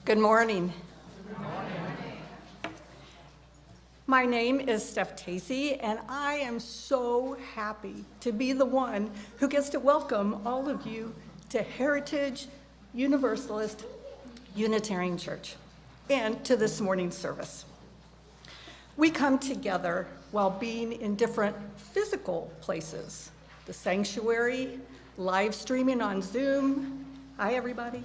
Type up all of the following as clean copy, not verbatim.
Good morning. My name is Steph Tacy, and I am so happy to be the one who gets to welcome all of you to Heritage Universalist Unitarian Church and to this morning's service. We come together while being in different physical places, the sanctuary, live streaming on Zoom, hi everybody,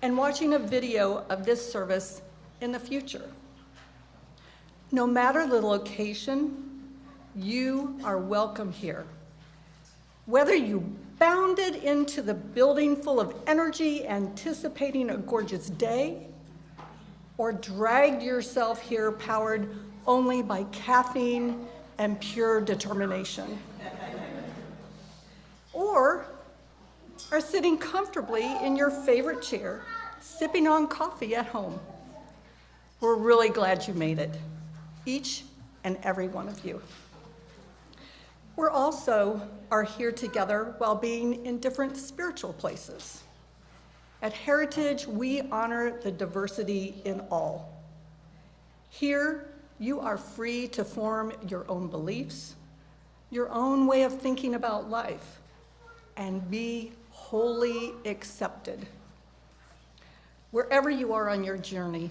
and watching a video of this service in the future. No matter the location, you are welcome here. Whether you bounded into the building full of energy, anticipating a gorgeous day, or dragged yourself here powered only by caffeine and pure determination, or are sitting comfortably in your favorite chair, sipping on coffee at home. We're really glad you made it, each and every one of you. We're also are here together while being in different spiritual places. At Heritage, we honor the diversity in all. Here, you are free to form your own beliefs, your own way of thinking about life, and be wholly accepted. Wherever you are on your journey,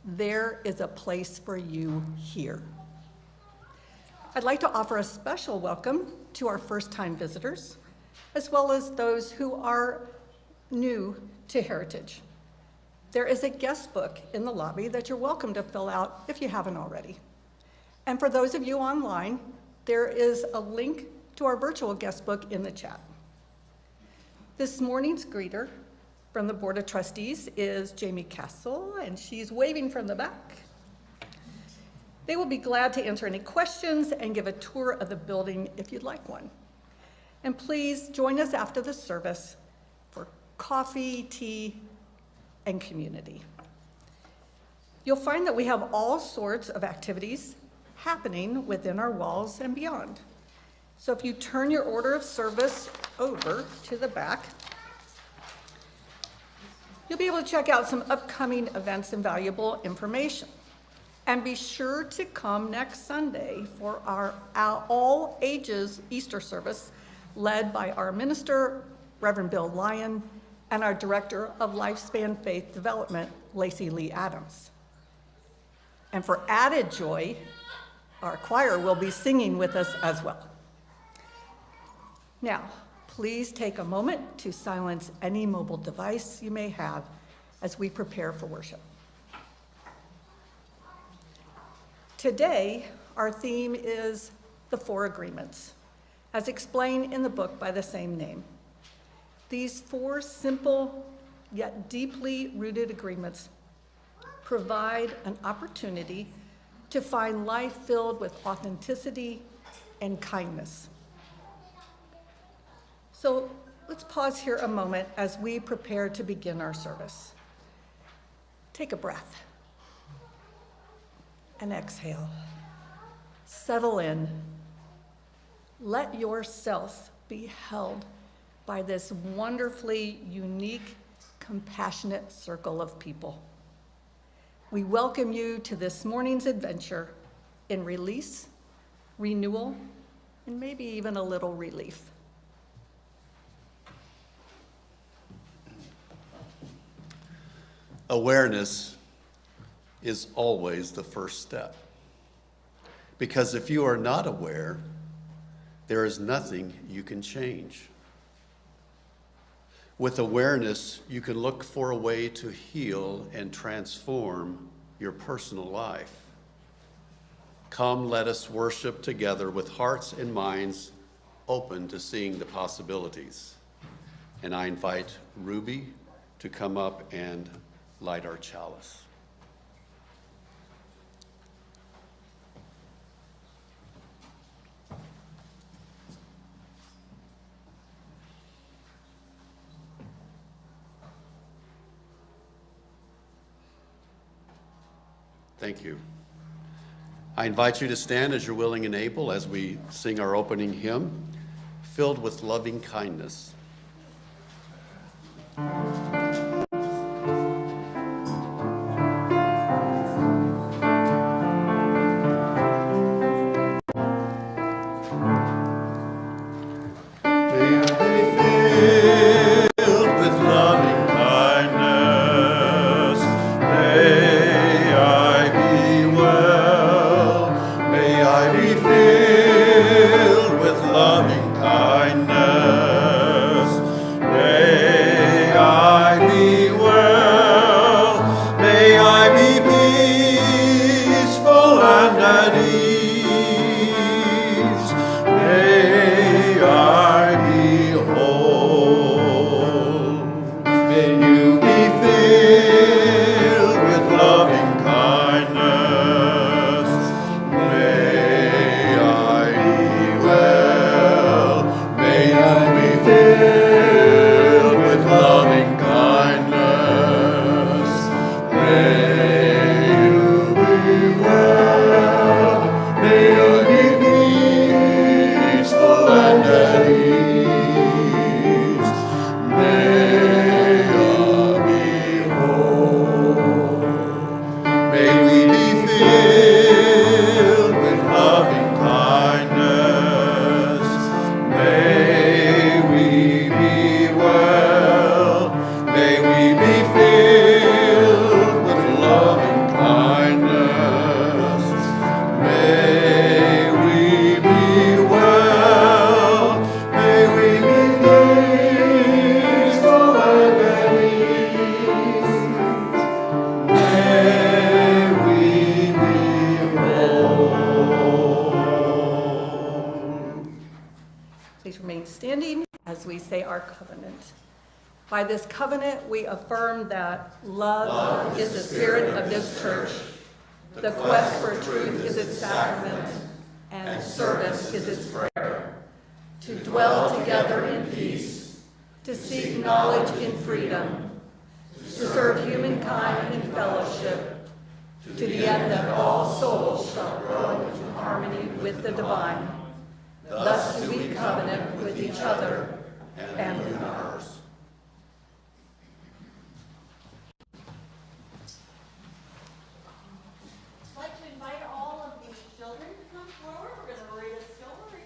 there is a place for you here. I'd like to offer a special welcome to our first-time visitors, as well as those who are new to Heritage. There is a guest book in the lobby that you're welcome to fill out if you haven't already. And for those of you online, there is a link to our virtual guest book in the chat. This morning's greeter from the Board of Trustees is Jamie Castle, and she's waving from the back. They will be glad to answer any questions and give a tour of the building if you'd like one. And please join us after the service for coffee, tea, and community. You'll find that we have all sorts of activities happening within our walls and beyond. So if you turn your order of service over to the back, you'll be able to check out some upcoming events and valuable information. And be sure to come next Sunday for our all ages Easter service led by our minister, Reverend Bill Lyon, and our Director of Lifespan Faith Development, Lacey Lee Adams. And for added joy, our choir will be singing with us as well. Now, please take a moment to silence any mobile device you may have as we prepare for worship. Today, our theme is the Four Agreements, as explained in the book by the same name. These four simple yet deeply rooted agreements provide an opportunity to find life filled with authenticity and kindness. So let's pause here a moment as we prepare to begin our service. Take a breath and exhale. Settle in. Let yourself be held by this wonderfully unique, compassionate circle of people. We welcome you to this morning's adventure in release, renewal, and maybe even a little relief. Awareness is always the first step, because if you are not aware, there is nothing you can change. With awareness, you can look for a way to heal and transform your personal life. Come, let us worship together with hearts and minds open to seeing the possibilities. And I invite Ruby to come up and light our chalice. Thank you. I invite you to stand as you're willing and able as we sing our opening hymn, Filled with Loving Kindness. our covenant. By this covenant, we affirm that love is the spirit of this church, the quest for truth is its sacrament, and service is its prayer. To dwell together in peace, to seek knowledge in freedom, to serve humankind in fellowship, to the end that all souls shall grow into harmony with the divine. Thus do we covenant with each other and with ours. I'd like to invite all of the children to come forward. We're going to read a story.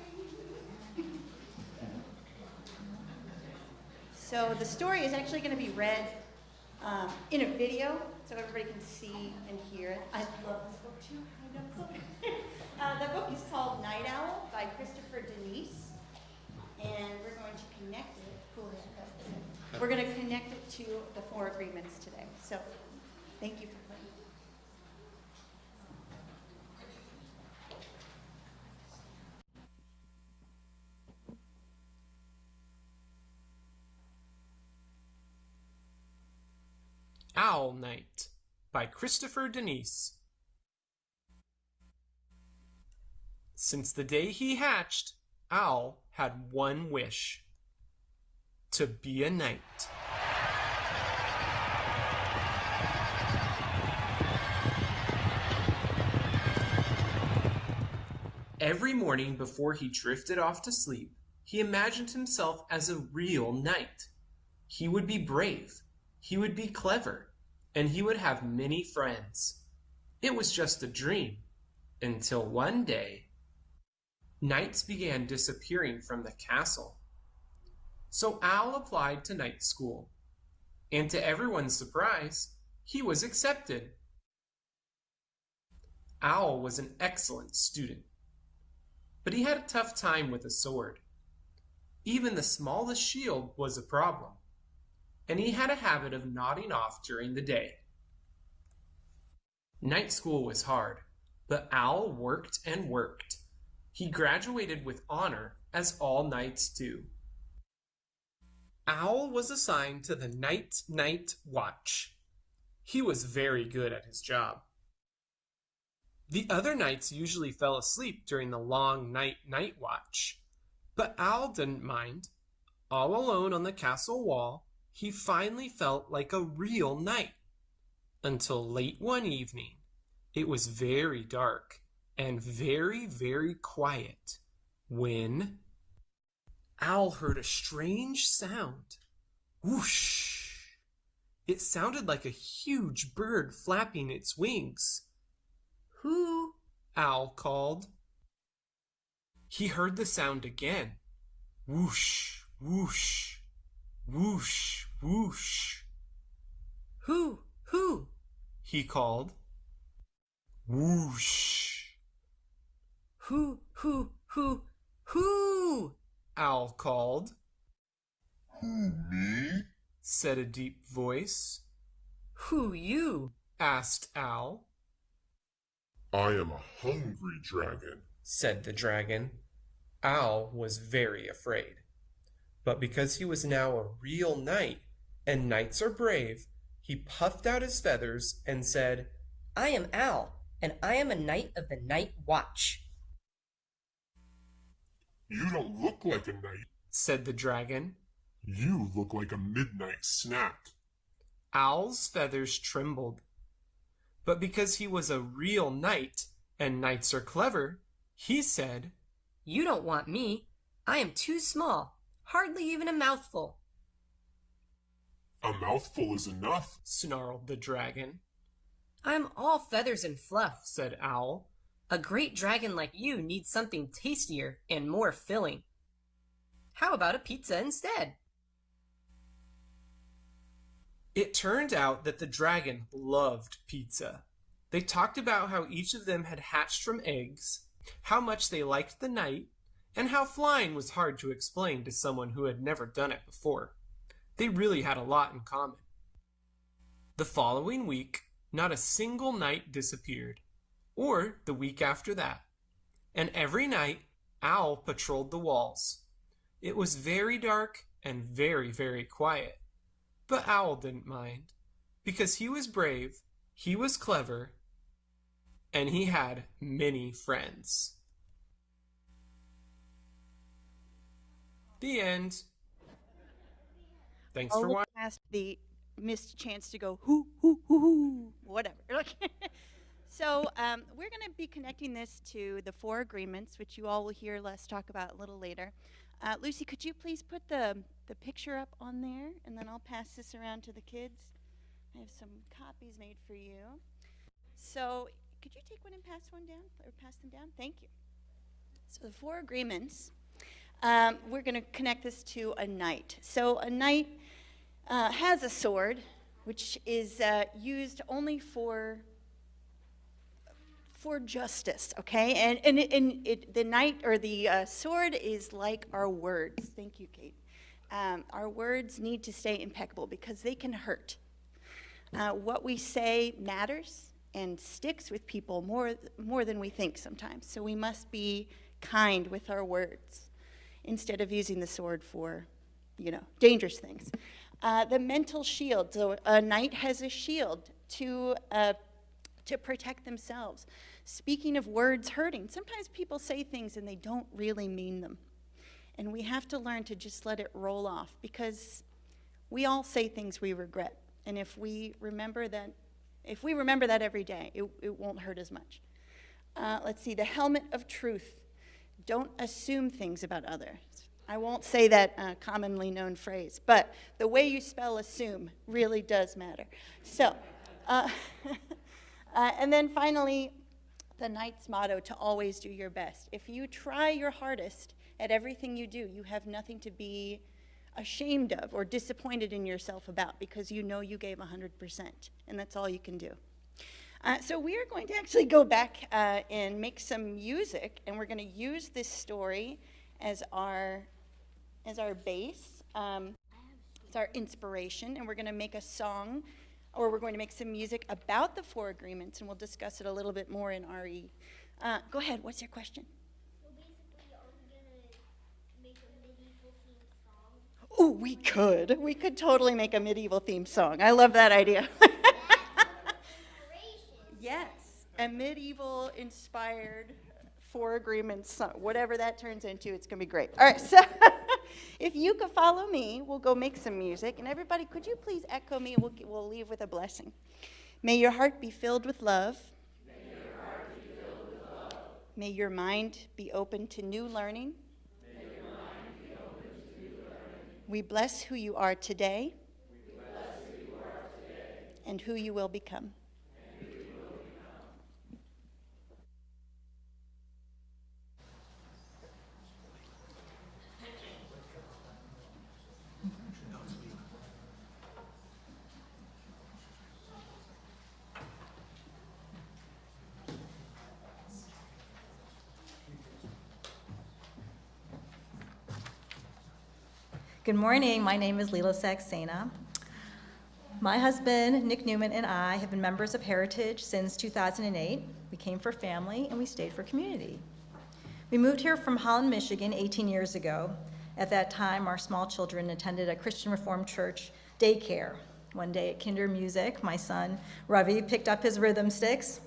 So the story is actually going to be read in a video, so everybody can see and hear it. I love this book too. I know. The book is called Night Owl by Christopher Denise, and we're going to connect it. Cool. We're going to connect it to the Four Agreements today. So thank you for playing. Owl Night by Christopher Denise. Since the day he hatched, Owl had one wish: to be a knight. Every morning before he drifted off to sleep, he imagined himself as a real knight. He would be brave, he would be clever, and he would have many friends. It was just a dream, until one day, knights began disappearing from the castle. So Owl applied to night school, and to everyone's surprise, he was accepted. Owl was an excellent student, but he had a tough time with a sword. Even the smallest shield was a problem, and he had a habit of nodding off during the day. Night school was hard, but Owl worked and worked. He graduated with honor, as all knights do. Owl was assigned to the night watch. He was very good at his job. The other knights usually fell asleep during the long night watch, but Owl didn't mind. All alone on the castle wall, he finally felt like a real knight. Until late one evening, it was very dark and very, very quiet when Owl heard a strange sound. Whoosh! It sounded like a huge bird flapping its wings. Who? Owl called. He heard the sound again. Whoosh, whoosh, whoosh, whoosh. Who? He called. Whoosh. Who? Owl called. Who, me? Said a deep voice. Who you? Asked Owl. I am a hungry dragon. Said the dragon. Owl was very afraid. But because he was now a real knight, and knights are brave, he puffed out his feathers and said, I am Owl, and I am a knight of the night watch. You don't look like a knight. Said the dragon. You look like a midnight snack. Owl's feathers trembled. But because he was a real knight, and knights are clever, he said, You don't want me. I am too small, hardly even a mouthful. A mouthful is enough. Snarled the dragon. I'm all feathers and fluff. Said Owl. A great dragon like you needs something tastier and more filling. How about a pizza instead? It turned out that the dragon loved pizza. They talked about how each of them had hatched from eggs, how much they liked the night, and how flying was hard to explain to someone who had never done it before. They really had a lot in common. The following week, not a single night disappeared, or the week after that. And every night, Owl patrolled the walls. It was very dark and very, very quiet. But Owl didn't mind, because he was brave, he was clever, and he had many friends. The end. Thanks for watching. Past the missed chance to go hoo, whatever. So we're going to be connecting this to the 4 agreements, which you all will hear Les talk about a little later. Lucy, could you please put the picture up on there, and then I'll pass this around to the kids. I have some copies made for you. So could you take one and pass one down, or pass them down? Thank you. So the 4 agreements, we're going to connect this to a knight. So a knight has a sword, which is used only for justice, okay? And the knight, or the sword, is like our words. Thank you, Kate. Our words need to stay impeccable because they can hurt. What we say matters and sticks with people more than we think sometimes. So we must be kind with our words instead of using the sword for, dangerous things. The mental shield. So a knight has a shield to protect themselves. Speaking of words hurting, sometimes people say things and they don't really mean them. And we have to learn to just let it roll off, because we all say things we regret. And if we remember that every day, it won't hurt as much. Let's see, the helmet of truth. Don't assume things about others. I won't say that commonly known phrase, but the way you spell assume really does matter. So, and then finally, the knight's motto, to always do your best. If you try your hardest at everything you do, you have nothing to be ashamed of or disappointed in yourself about, because you know you gave 100%, and that's all you can do. So we are going to actually go back and make some music, and we're going to use this story as our base, as our inspiration, and we're going to make a song, or we're going to make some music about the 4 agreements, and we'll discuss it a little bit more in RE. Go ahead, what's your question? So basically, are we going to make a medieval themed song? Oh, we could. We could totally make a medieval themed song. I love that idea. Yes, a medieval inspired 4 agreements song. Whatever that turns into, it's going to be great. All right, so if you could follow me, we'll go make some music. And everybody, could you please echo me? We'll leave with a blessing. May your heart be filled with love. May your heart be filled with love. May your mind be open to new learning. May your mind be open to new learning. We bless who you are today. We bless who you are today. And who you will become. Good morning. My name is Leela Saxena. My husband, Nick Newman, and I have been members of Heritage since 2008. We came for family, and we stayed for community. We moved here from Holland, Michigan 18 years ago. At that time, our small children attended a Christian Reformed church daycare. One day at Kinder Music, my son, Ravi, picked up his rhythm sticks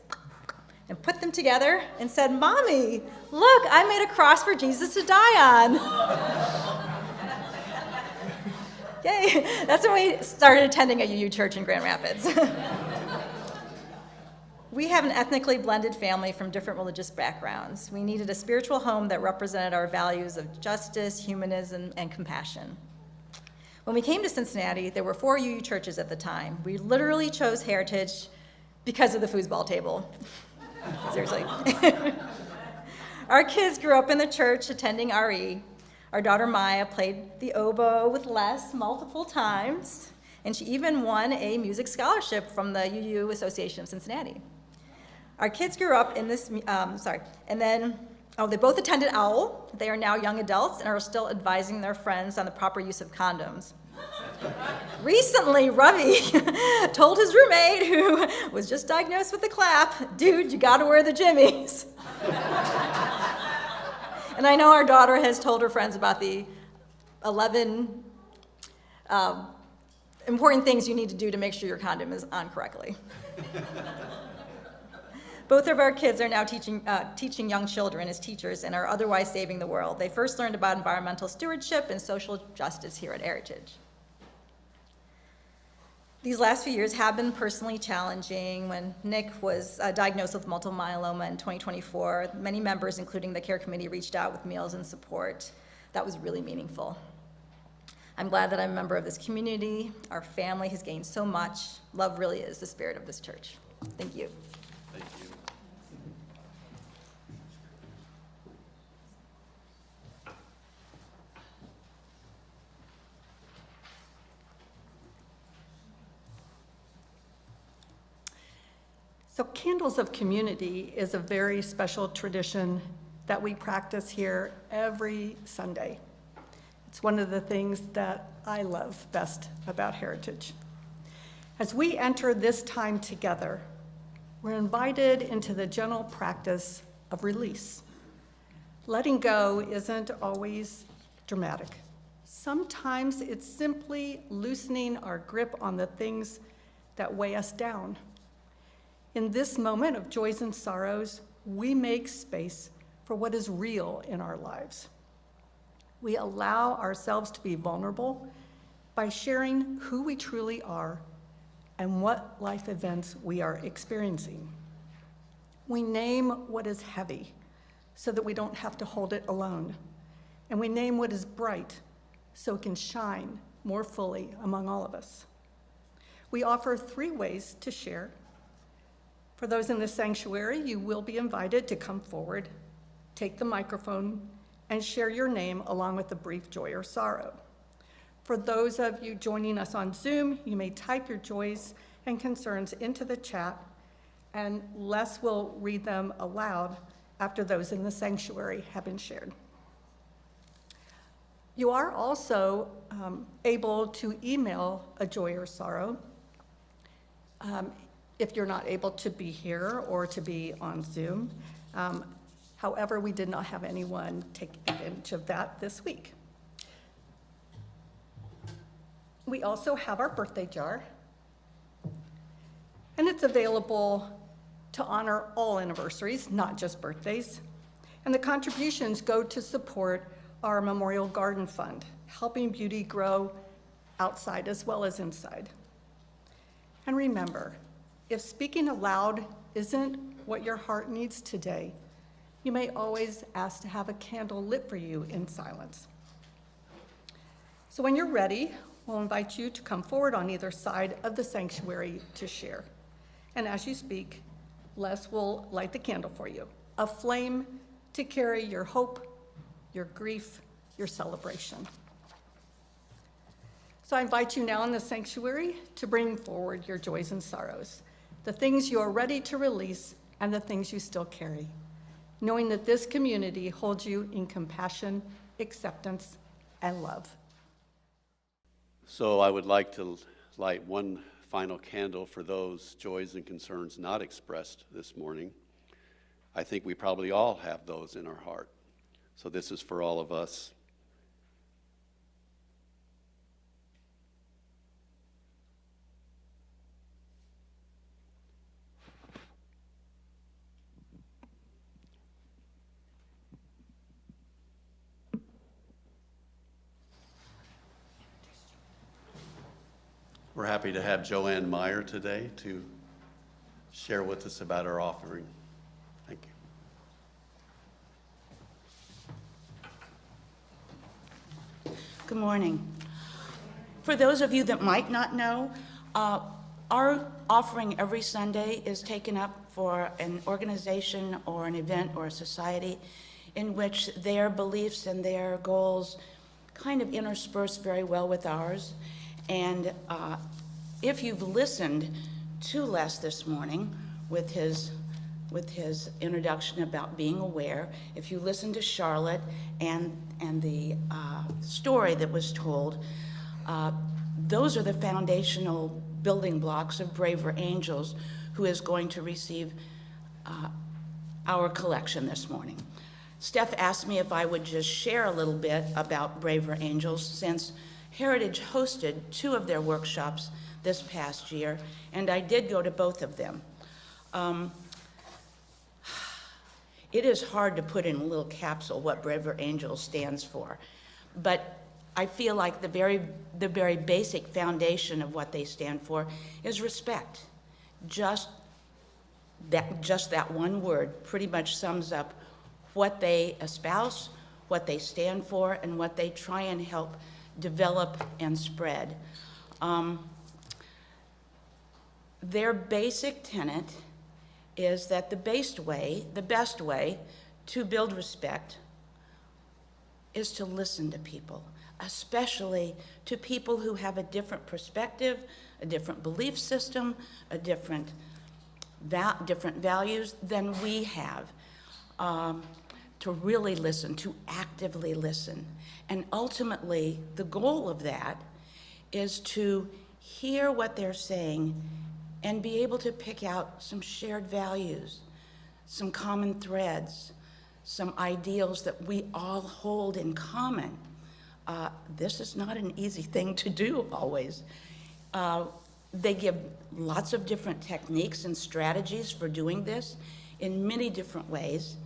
and put them together and said, "Mommy, look, I made a cross for Jesus to die on." Yay! That's when we started attending a UU church in Grand Rapids. We have an ethnically blended family from different religious backgrounds. We needed a spiritual home that represented our values of justice, humanism, and compassion. When we came to Cincinnati, there were 4 UU churches at the time. We literally chose Heritage because of the foosball table. Seriously. Our kids grew up in the church attending RE. Our daughter Maya played the oboe with Les multiple times, and she even won a music scholarship from the UU Association of Cincinnati. Our kids grew up in this, they both attended OWL. They are now young adults and are still advising their friends on the proper use of condoms. Recently, Ravi told his roommate, who was just diagnosed with the clap, "Dude, you gotta wear the jimmies." And I know our daughter has told her friends about the 11 important things you need to do to make sure your condom is on correctly. Both of our kids are now teaching young children as teachers and are otherwise saving the world. They first learned about environmental stewardship and social justice here at Heritage. These last few years have been personally challenging. When Nick was diagnosed with multiple myeloma in 2024, many members, including the care committee, reached out with meals and support. That was really meaningful. I'm glad that I'm a member of this community. Our family has gained so much. Love really is the spirit of this church. Thank you. Thank you. So Candles of Community is a very special tradition that we practice here every Sunday. It's one of the things that I love best about Heritage. As we enter this time together, we're invited into the gentle practice of release. Letting go isn't always dramatic. Sometimes it's simply loosening our grip on the things that weigh us down. In this moment of joys and sorrows, we make space for what is real in our lives. We allow ourselves to be vulnerable by sharing who we truly are and what life events we are experiencing. We name what is heavy so that we don't have to hold it alone. And we name what is bright so it can shine more fully among all of us. We offer 3 ways to share. For those in the sanctuary, you will be invited to come forward, take the microphone, and share your name along with a brief joy or sorrow. For those of you joining us on Zoom, you may type your joys and concerns into the chat, and Les will read them aloud after those in the sanctuary have been shared. You are also able to email a joy or sorrow if you're not able to be here or to be on Zoom. However, we did not have anyone take advantage of that this week. We also have our birthday jar, and it's available to honor all anniversaries, not just birthdays. And the contributions go to support our Memorial Garden Fund, helping beauty grow outside as well as inside. And remember, if speaking aloud isn't what your heart needs today, you may always ask to have a candle lit for you in silence. So when you're ready, we'll invite you to come forward on either side of the sanctuary to share. And as you speak, Les will light the candle for you, a flame to carry your hope, your grief, your celebration. So I invite you now in the sanctuary to bring forward your joys and sorrows, the things you are ready to release and the things you still carry, knowing that this community holds you in compassion, acceptance, and love. So I would like to light one final candle for those joys and concerns not expressed this morning. I think we probably all have those in our heart. So this is for all of us. We're happy to have Joanne Meyer today to share with us about our offering. Thank you. Good morning. For those of you that might not know, our offering every Sunday is taken up for an organization or an event or a society in which their beliefs and their goals kind of intersperse very well with ours. And if you've listened to Les this morning with his introduction about being aware, if you listen to Charlotte and the story that was told, those are the foundational building blocks of Braver Angels, who is going to receive our collection this morning. Steph asked me if I would just share a little bit about Braver Angels, since Heritage hosted 2 of their workshops this past year, and I did go to both of them. It is hard to put in a little capsule what Braver Angels stands for, but I feel like the very basic foundation of what they stand for is respect. Just that one word pretty much sums up what they espouse, what they stand for, and what they try and help develop and spread. Their basic tenet is that the best way to build respect is to listen to people, especially to people who have a different perspective, a different belief system, a different values than we have. To really listen, to actively listen. And ultimately, the goal of that is to hear what they're saying and be able to pick out some shared values, some common threads, some ideals that we all hold in common. This is not an easy thing to do always. They give lots of different techniques and strategies for doing this in many different ways.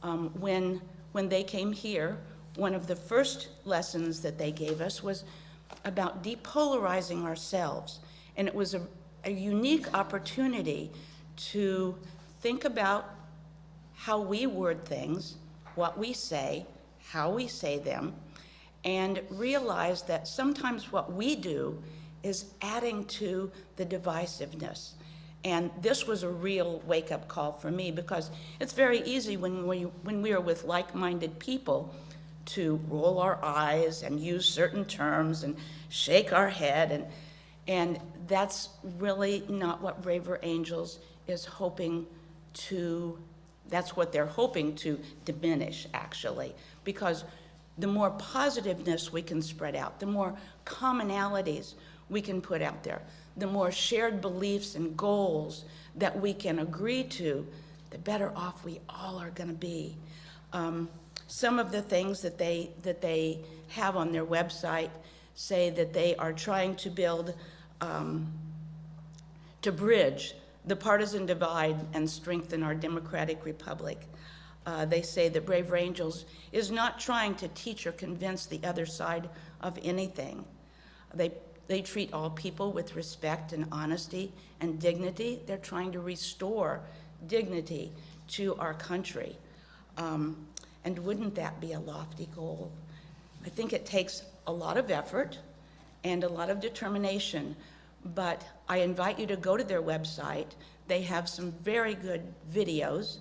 When they came here, one of the first lessons that they gave us was about depolarizing ourselves. And it was a unique opportunity to think about how we word things, what we say, how we say them, and realize that sometimes what we do is adding to the divisiveness. And this was a real wake-up call for me, because it's very easy when we are with like-minded people to roll our eyes and use certain terms and shake our head, and that's really not what Braver Angels is hoping to, that's what they're hoping to diminish, actually, because the more positiveness we can spread out, the more commonalities we can put out there, the more shared beliefs and goals that we can agree to, the better off we all are going to be. Some of the things that they have on their website say that they are trying to build, to bridge the partisan divide and strengthen our democratic republic. They say that Braver Angels is not trying to teach or convince the other side of anything. They treat all people with respect and honesty and dignity. They're trying to restore dignity to our country. And wouldn't that be a lofty goal? I think it takes a lot of effort and a lot of determination, but I invite you to go to their website. They have some very good videos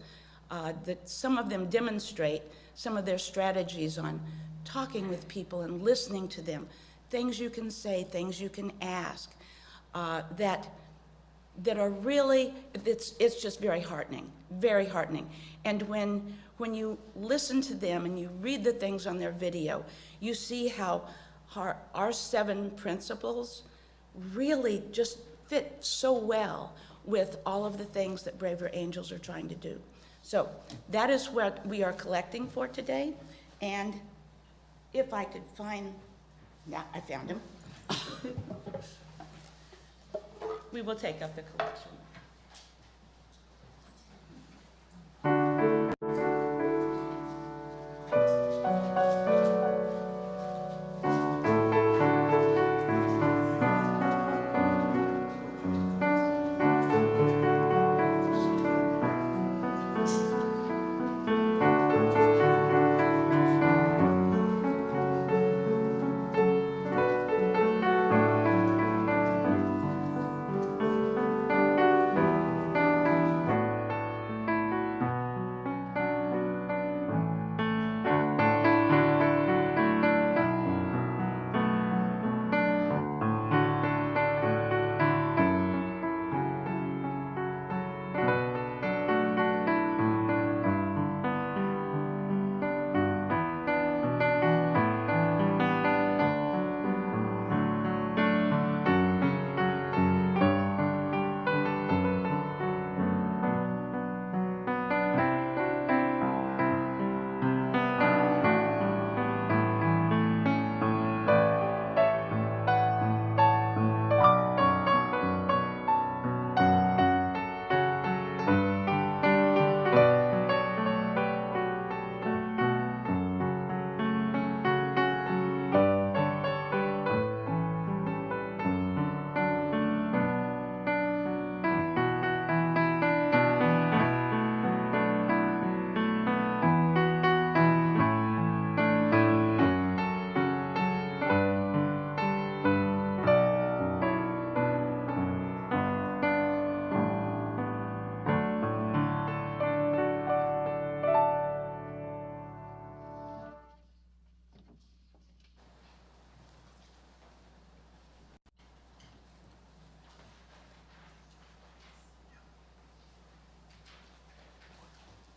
that some of them demonstrate some of their strategies on talking with people and listening to them, things you can say, things you can ask, that are really, it's just very heartening, very heartening. And when you listen to them and you read the things on their video, you see how our 7 principles really just fit so well with all of the things that Braver Angels are trying to do. So that is what we are collecting for today. And if I could find, yeah, I found him. We will take up the collection.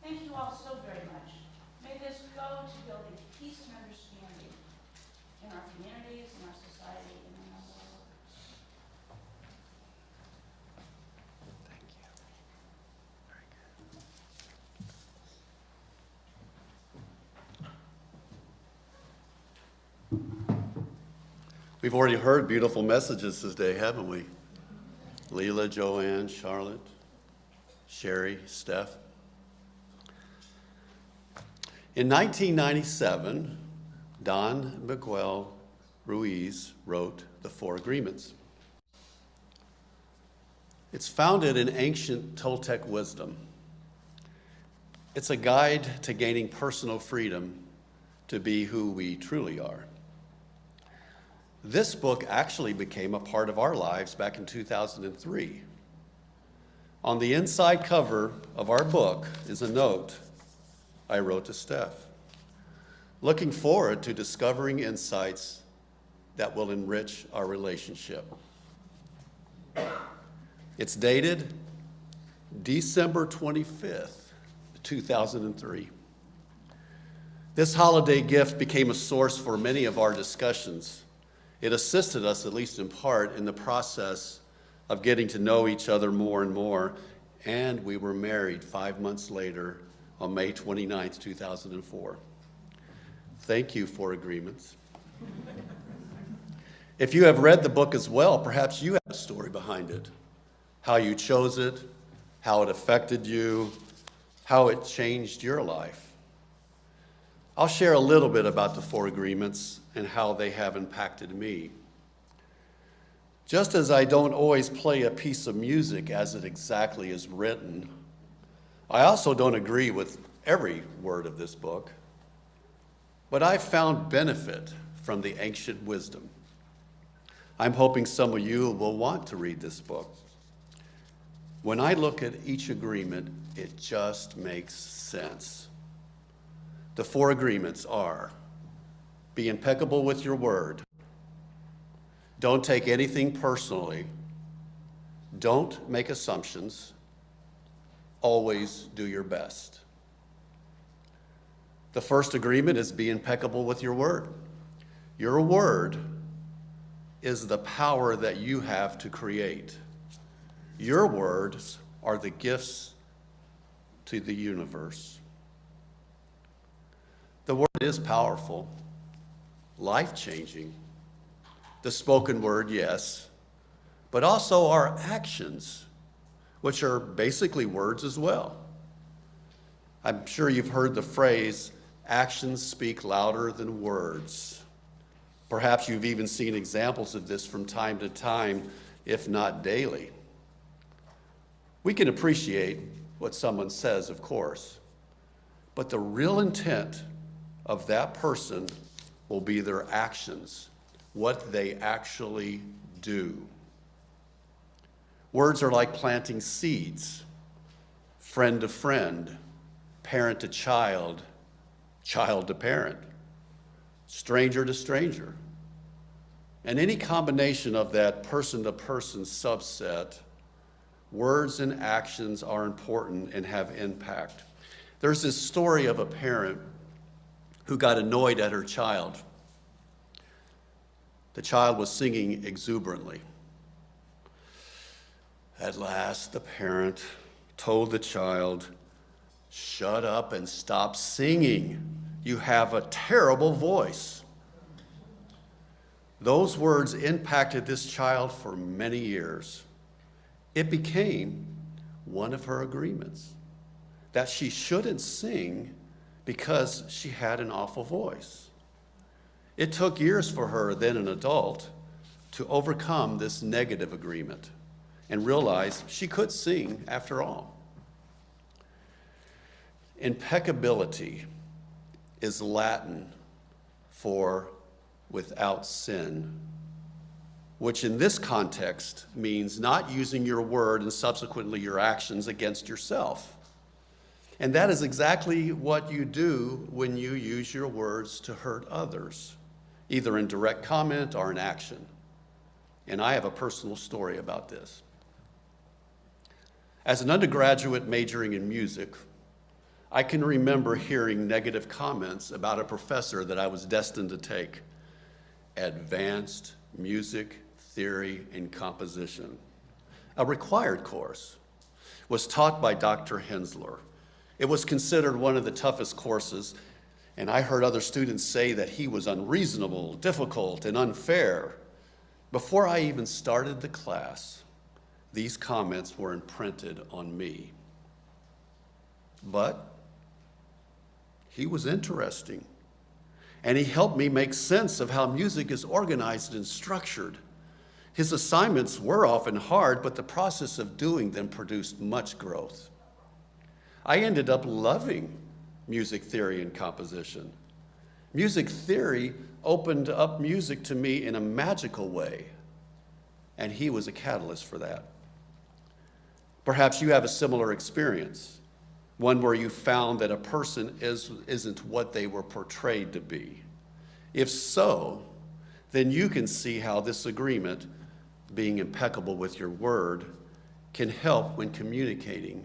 Thank you all so very much. May this go to building peace and understanding in our communities, in our society, and in our world. We've already heard beautiful messages today, haven't we? Leela, Joanne, Charlotte, Sherry, Steph. In 1997, Don Miguel Ruiz wrote the Four Agreements. It's founded in ancient Toltec wisdom. It's a guide to gaining personal freedom to be who we truly are. This book actually became a part of our lives back in 2003. On the inside cover of our book is a note I wrote to Steph, looking forward to discovering insights that will enrich our relationship. It's dated December 25th, 2003. This holiday gift became a source for many of our discussions. It assisted us, at least in part, in the process of getting to know each other more and more, and we were married 5 months later on May 29th, 2004. Thank you for agreements. If you have read the book as well, perhaps you have a story behind it, how you chose it, how it affected you, how it changed your life. I'll share a little bit about the Four Agreements and how they have impacted me. Just as I don't always play a piece of music as it exactly is written, I also don't agree with every word of this book, but I've found benefit from the ancient wisdom. I'm hoping some of you will want to read this book. When I look at each agreement, it just makes sense. The Four Agreements are: be impeccable with your word. Don't take anything personally. Don't make assumptions. Always do your best. The first agreement is be impeccable with your word. Your word is the power that you have to create. Your words are the gifts to the universe. The word is powerful, life-changing. The spoken word, yes, but also our actions, which are basically words as well. I'm sure you've heard the phrase, actions speak louder than words. Perhaps you've even seen examples of this from time to time, if not daily. We can appreciate what someone says, of course, but the real intent of that person will be their actions, what they actually do. Words are like planting seeds, friend to friend, parent to child, child to parent, stranger to stranger. And any combination of that person-to-person subset, words and actions are important and have impact. There's this story of a parent who got annoyed at her child. The child was singing exuberantly. At last, the parent told the child, "Shut up and stop singing. You have a terrible voice." Those words impacted this child for many years. It became one of her agreements that she shouldn't sing because she had an awful voice. It took years for her, then an adult, to overcome this negative agreement and realize she could sing after all. Impeccability is Latin for without sin, which in this context means not using your word and subsequently your actions against yourself. And that is exactly what you do when you use your words to hurt others, either in direct comment or in action. And I have a personal story about this. As an undergraduate majoring in music, I can remember hearing negative comments about a professor that I was destined to take, Advanced Music Theory and Composition, a required course, was taught by Dr. Hensler. It was considered one of the toughest courses, and I heard other students say that he was unreasonable, difficult, and unfair. Before I even started the class, these comments were imprinted on me. But he was interesting, and he helped me make sense of how music is organized and structured. His assignments were often hard, but the process of doing them produced much growth. I ended up loving music theory and composition. Music theory opened up music to me in a magical way, and he was a catalyst for that. Perhaps you have a similar experience, one where you found that a person isn't what they were portrayed to be. If so, then you can see how this agreement, being impeccable with your word, can help when communicating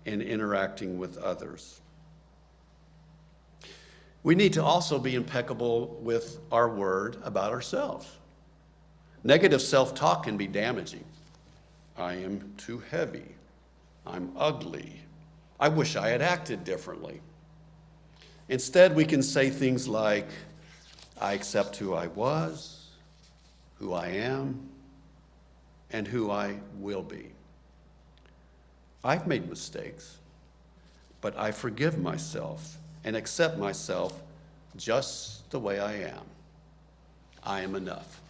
and interacting with others. We need to also be impeccable with our word about ourselves. Negative self-talk can be damaging. I am too heavy. I'm ugly. I wish I had acted differently. Instead, we can say things like, I accept who I was, who I am, and who I will be. I've made mistakes, but I forgive myself and accept myself just the way I am. I am enough.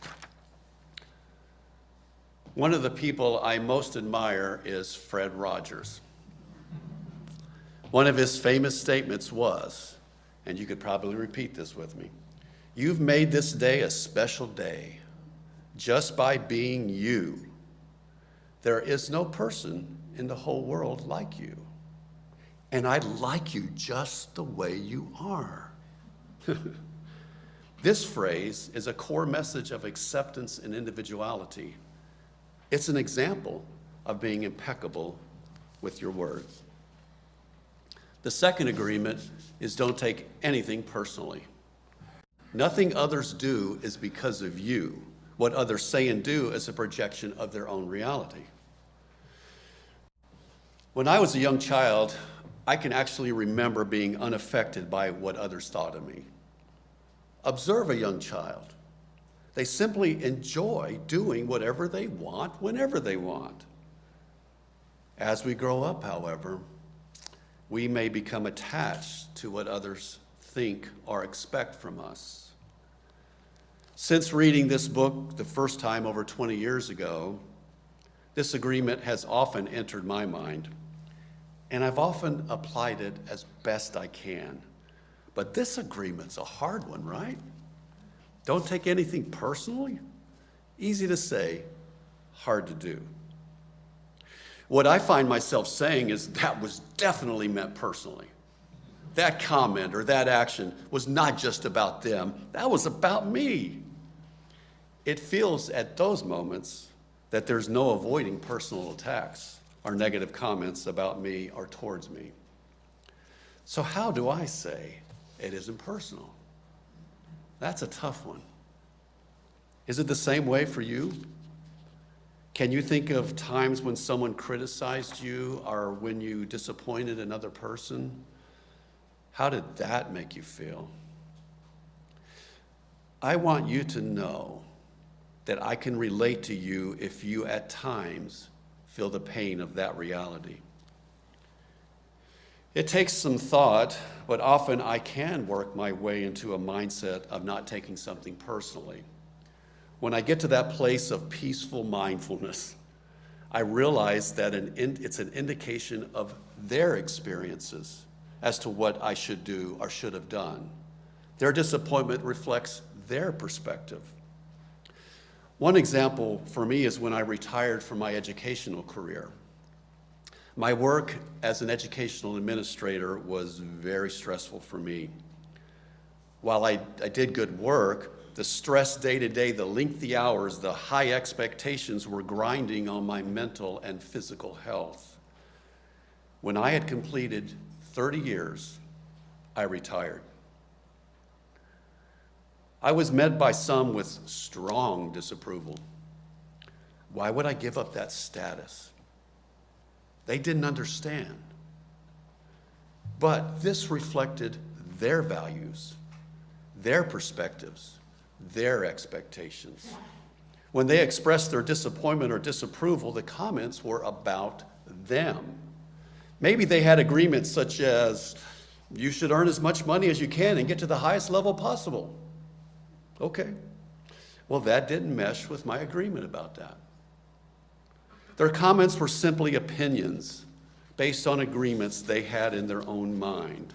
One of the people I most admire is Fred Rogers. One of his famous statements was, and you could probably repeat this with me, "You've made this day a special day just by being you. There is no person in the whole world like you. And I like you just the way you are." This phrase is a core message of acceptance and individuality. It's an example of being impeccable with your word. The second agreement is don't take anything personally. Nothing others do is because of you. What others say and do is a projection of their own reality. When I was a young child, I can actually remember being unaffected by what others thought of me. Observe a young child. They simply enjoy doing whatever they want, whenever they want. As we grow up, however, we may become attached to what others think or expect from us. Since reading this book the first time over 20 years ago, this agreement has often entered my mind, and I've often applied it as best I can. But this agreement's a hard one, right? Don't take anything personally. Easy to say, hard to do. What I find myself saying is that was definitely meant personally. That comment or that action was not just about them, that was about me. It feels at those moments that there's no avoiding personal attacks or negative comments about me or towards me. So how do I say it isn't personal? That's a tough one. Is it the same way for you? Can you think of times when someone criticized you or when you disappointed another person? How did that make you feel? I want you to know that I can relate to you if you at times feel the pain of that reality. It takes some thought, but often I can work my way into a mindset of not taking something personally. When I get to that place of peaceful mindfulness, I realize that it's an indication of their experiences as to what I should do or should have done. Their disappointment reflects their perspective. One example for me is when I retired from my educational career. My work as an educational administrator was very stressful for me. While I did good work, the stress day to day, the lengthy hours, the high expectations were grinding on my mental and physical health. When I had completed 30 years, I retired. I was met by some with strong disapproval. Why would I give up that status? They didn't understand. But this reflected their values, their perspectives, their expectations. When they expressed their disappointment or disapproval, the comments were about them. Maybe they had agreements such as, you should earn as much money as you can and get to the highest level possible. Okay. Well, that didn't mesh with my agreement about that. Their comments were simply opinions based on agreements they had in their own mind.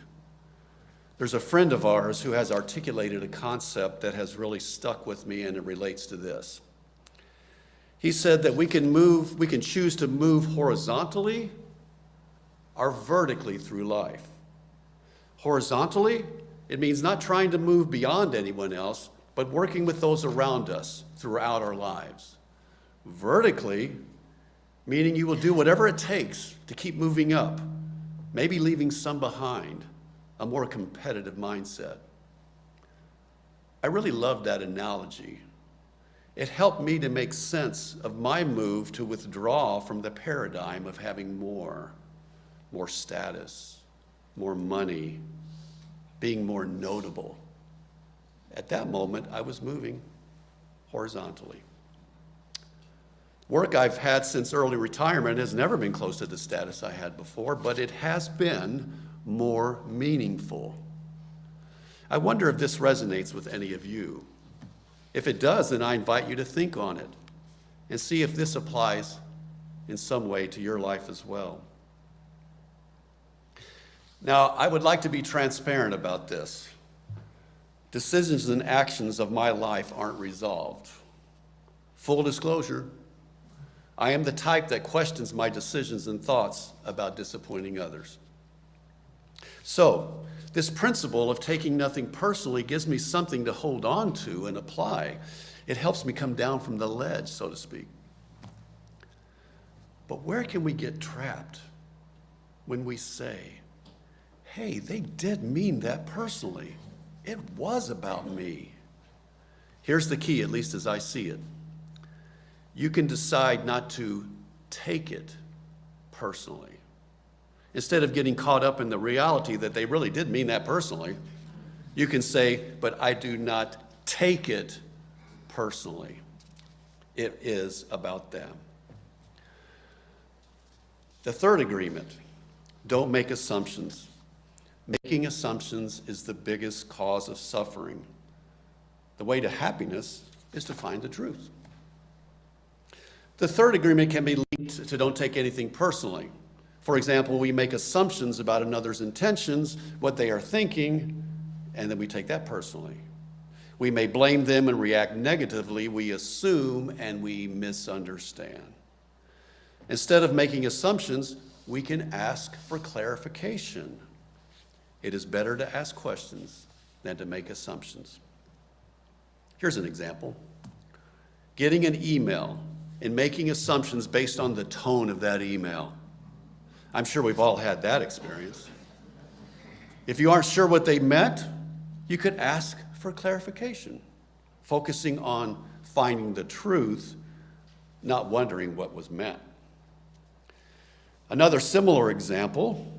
There's a friend of ours who has articulated a concept that has really stuck with me, and it relates to this. He said that we can choose to move horizontally or vertically through life. Horizontally, it means not trying to move beyond anyone else, but working with those around us throughout our lives. Vertically, meaning you will do whatever it takes to keep moving up, maybe leaving some behind, a more competitive mindset. I really loved that analogy. It helped me to make sense of my move to withdraw from the paradigm of having more status, more money, being more notable. At that moment, I was moving horizontally. Work I've had since early retirement has never been close to the status I had before, but it has been more meaningful. I wonder if this resonates with any of you. If it does, then I invite you to think on it and see if this applies in some way to your life as well. Now, I would like to be transparent about this. Decisions and actions of my life aren't resolved. Full disclosure, I am the type that questions my decisions and thoughts about disappointing others. So, this principle of taking nothing personally gives me something to hold on to and apply. It helps me come down from the ledge, so to speak. But where can we get trapped when we say, hey, they did mean that personally? It was about me. Here's the key, at least as I see it. You can decide not to take it personally. Instead of getting caught up in the reality that they really did mean that personally, you can say, but I do not take it personally. It is about them. The third agreement, don't make assumptions. Making assumptions is the biggest cause of suffering. The way to happiness is to find the truth. The third agreement can be linked to don't take anything personally. For example, we make assumptions about another's intentions, what they are thinking, and then we take that personally. We may blame them and react negatively. We assume and we misunderstand. Instead of making assumptions, we can ask for clarification. It is better to ask questions than to make assumptions. Here's an example. Getting an email and making assumptions based on the tone of that email. I'm sure we've all had that experience. If you aren't sure what they meant, you could ask for clarification, focusing on finding the truth, not wondering what was meant. Another similar example,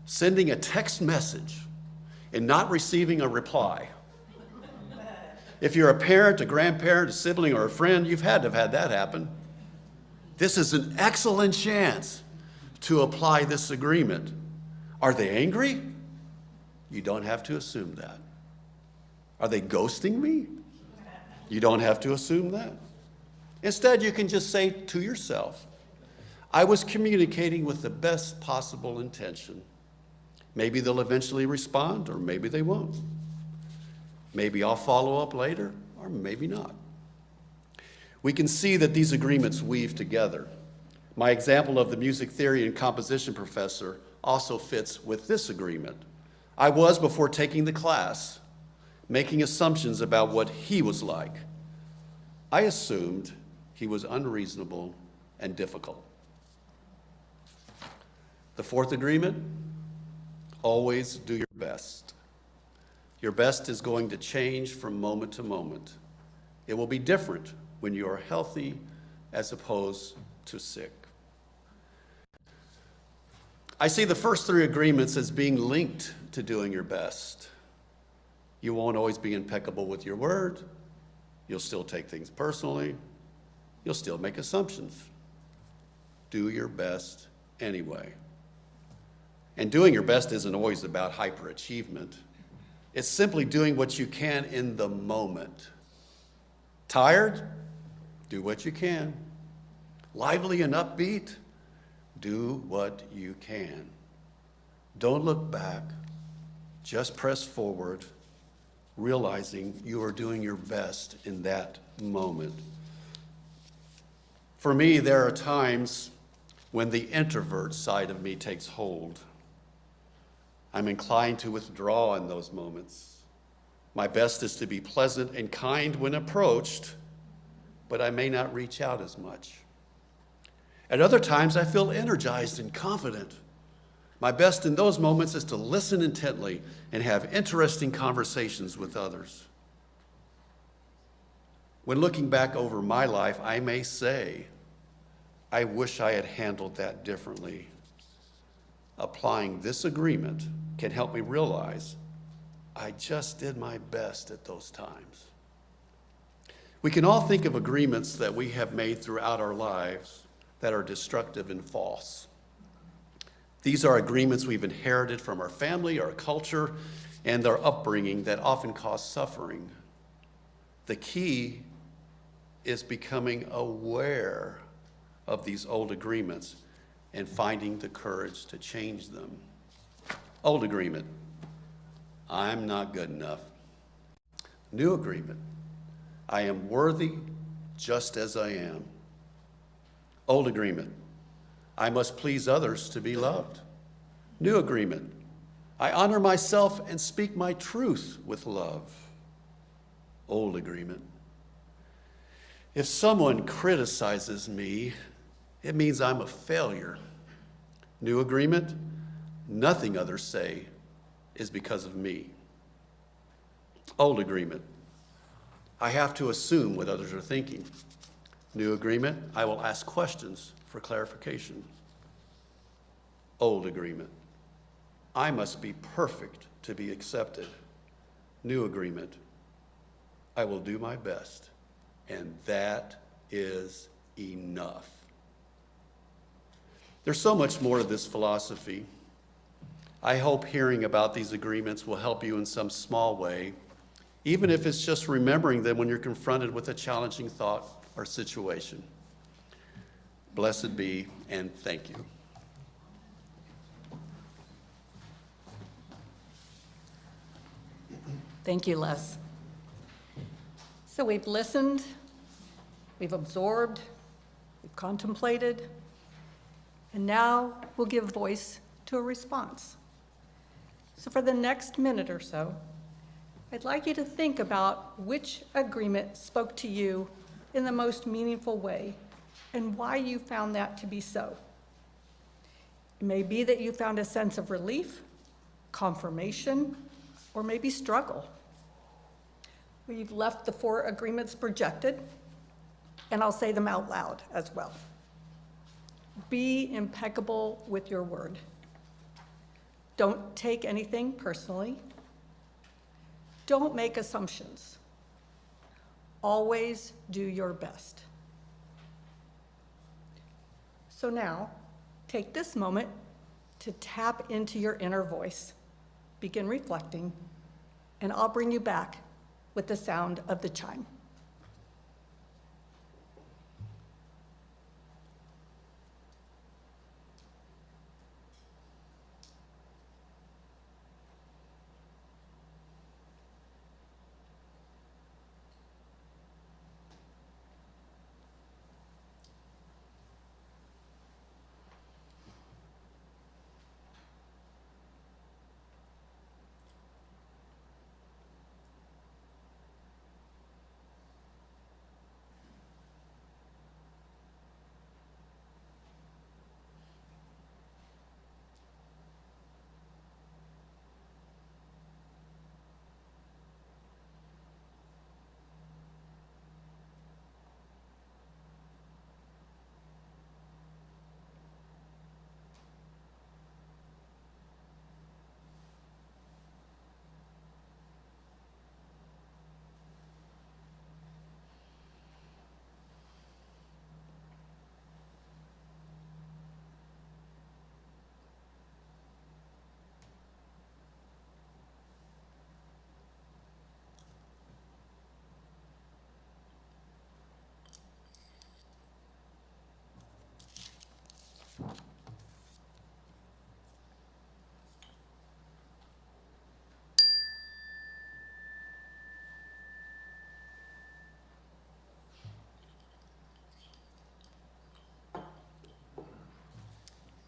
sending a text message and not receiving a reply. If you're a parent, a grandparent, a sibling, or a friend, you've had to have had that happen. This is an excellent chance to apply this agreement. Are they angry? You don't have to assume that. Are they ghosting me? You don't have to assume that. Instead, you can just say to yourself, I was communicating with the best possible intention. Maybe they'll eventually respond, or maybe they won't. Maybe I'll follow up later, or maybe not. We can see that these agreements weave together. My example of the music theory and composition professor also fits with this agreement. I was, before taking the class, making assumptions about what he was like. I assumed he was unreasonable and difficult. The fourth agreement, Always do your best. Your best is going to change from moment to moment. It will be different when you are healthy as opposed to sick. I see the first three agreements as being linked to doing your best. You won't always be impeccable with your word. You'll still take things personally. You'll still make assumptions. Do your best anyway. And doing your best isn't always about hyperachievement. It's simply doing what you can in the moment. Tired? Do what you can. Lively and upbeat? Do what you can. Don't look back. Just press forward, realizing you are doing your best in that moment. For me, there are times when the introvert side of me takes hold. I'm inclined to withdraw in those moments. My best is to be pleasant and kind when approached, but I may not reach out as much. At other times, I feel energized and confident. My best in those moments is to listen intently and have interesting conversations with others. When looking back over my life, I may say, I wish I had handled that differently. Applying this agreement can help me realize I just did my best at those times. We can all think of agreements that we have made throughout our lives that are destructive and false. These are agreements we've inherited from our family, our culture, and their upbringing that often cause suffering. The key is becoming aware of these old agreements and finding the courage to change them. Old agreement, I'm not good enough. New agreement, I am worthy just as I am. Old agreement, I must please others to be loved. New agreement, I honor myself and speak my truth with love. Old agreement, if someone criticizes me, it means I'm a failure. New agreement, nothing others say is because of me. Old agreement, I have to assume what others are thinking. New agreement, I will ask questions for clarification. Old agreement, I must be perfect to be accepted. New agreement, I will do my best, and that is enough. There's so much more to this philosophy. I hope hearing about these agreements will help you in some small way, even if it's just remembering them when you're confronted with a challenging thought or situation. Blessed be, and thank you. Thank you, Les. So we've listened, we've absorbed, we've contemplated, and now we'll give voice to a response. So for the next minute or so, I'd like you to think about which agreement spoke to you in the most meaningful way and why you found that to be so. It may be that you found a sense of relief, confirmation, or maybe struggle. We've left the 4 agreements projected, and I'll say them out loud as well. Be impeccable with your word. Don't take anything personally. Don't make assumptions. Always do your best. So now, take this moment to tap into your inner voice. Begin reflecting, and I'll bring you back with the sound of the chime.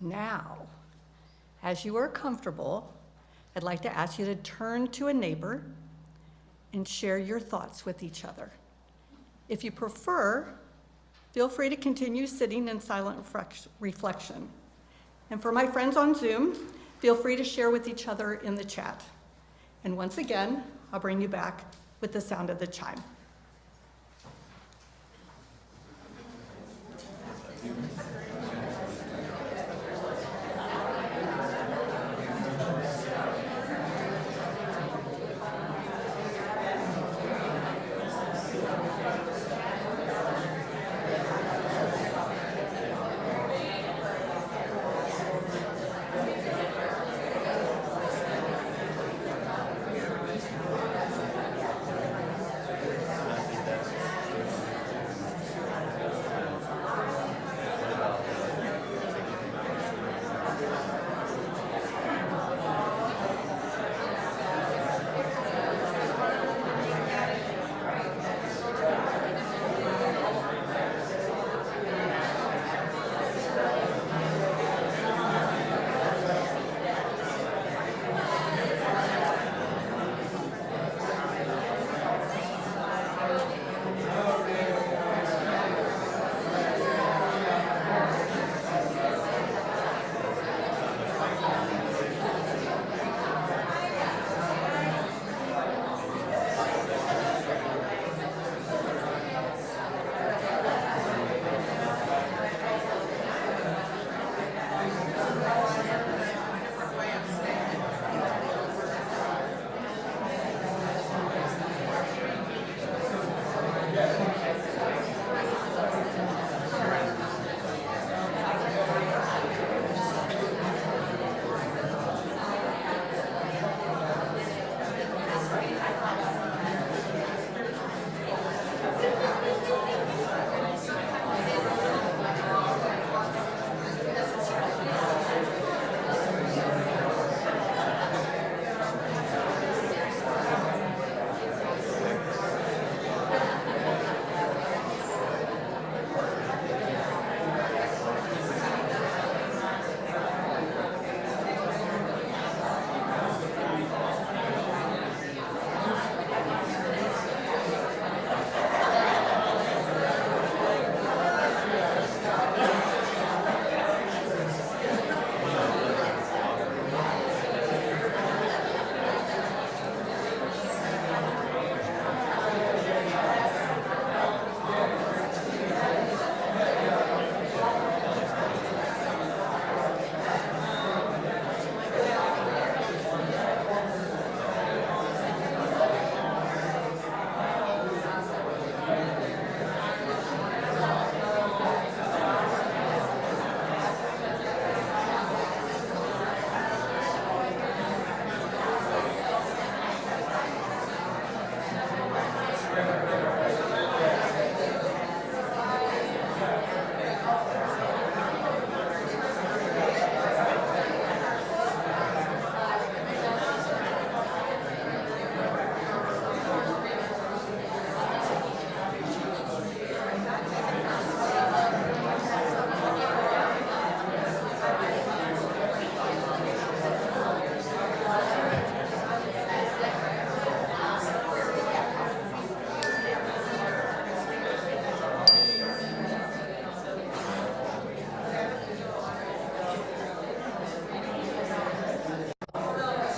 Now, as you are comfortable, I'd like to ask you to turn to a neighbor and share your thoughts with each other. If you prefer, feel free to continue sitting in silent reflection. And for my friends on Zoom, feel free to share with each other in the chat. And once again, I'll bring you back with the sound of the chime.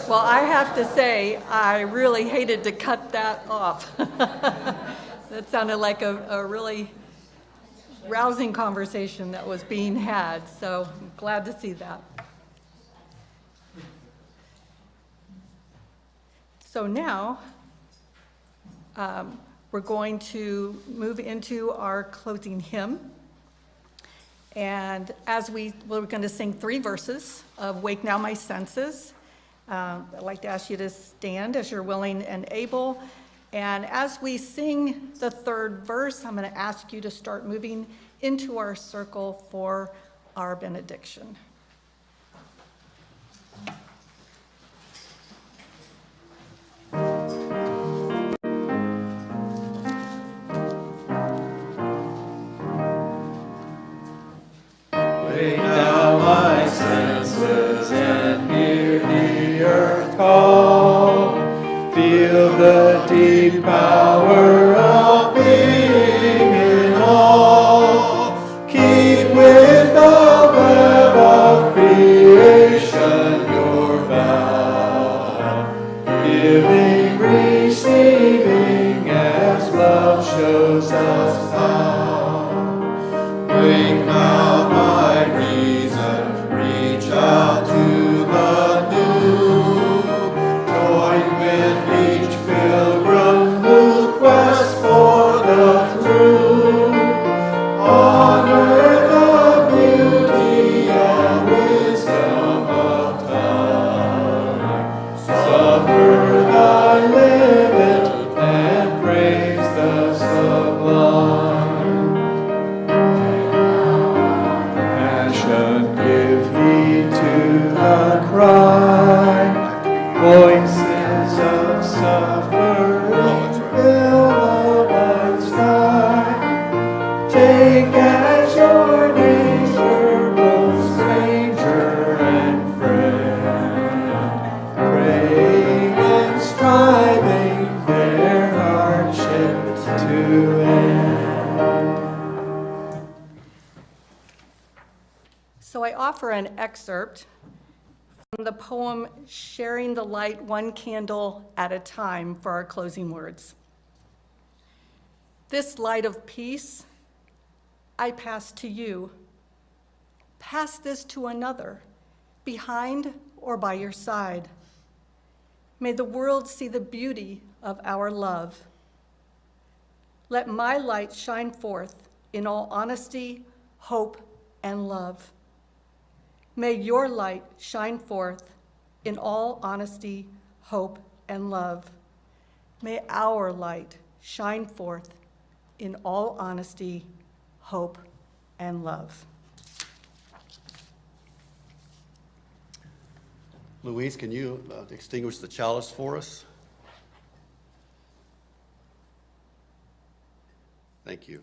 Well, I have to say, I really hated to cut that off. That sounded like a really rousing conversation that was being had, so I'm glad to see that. So now, we're going to move into our closing hymn. And we're going to sing 3 verses of Wake Now My Senses. I'd like to ask you to stand as you're willing and able. And as we sing the 3rd verse, I'm going to ask you to start moving into our circle for our benediction. Wake now my cry. Voices of suffering fill the wide sky. Take as your neighbor, both stranger and friend, praying and striving their hardship to end. So I offer an excerpt from the poem Sharing the Light One Candle at a Time for our closing words. This light of peace I pass to you. Pass this to another, behind or by your side. May the world see the beauty of our love. Let my light shine forth in all honesty, hope, and love. May your light shine forth in all honesty, hope, and love. May our light shine forth in all honesty, hope, and love. Louise, can you extinguish the chalice for us? Thank you.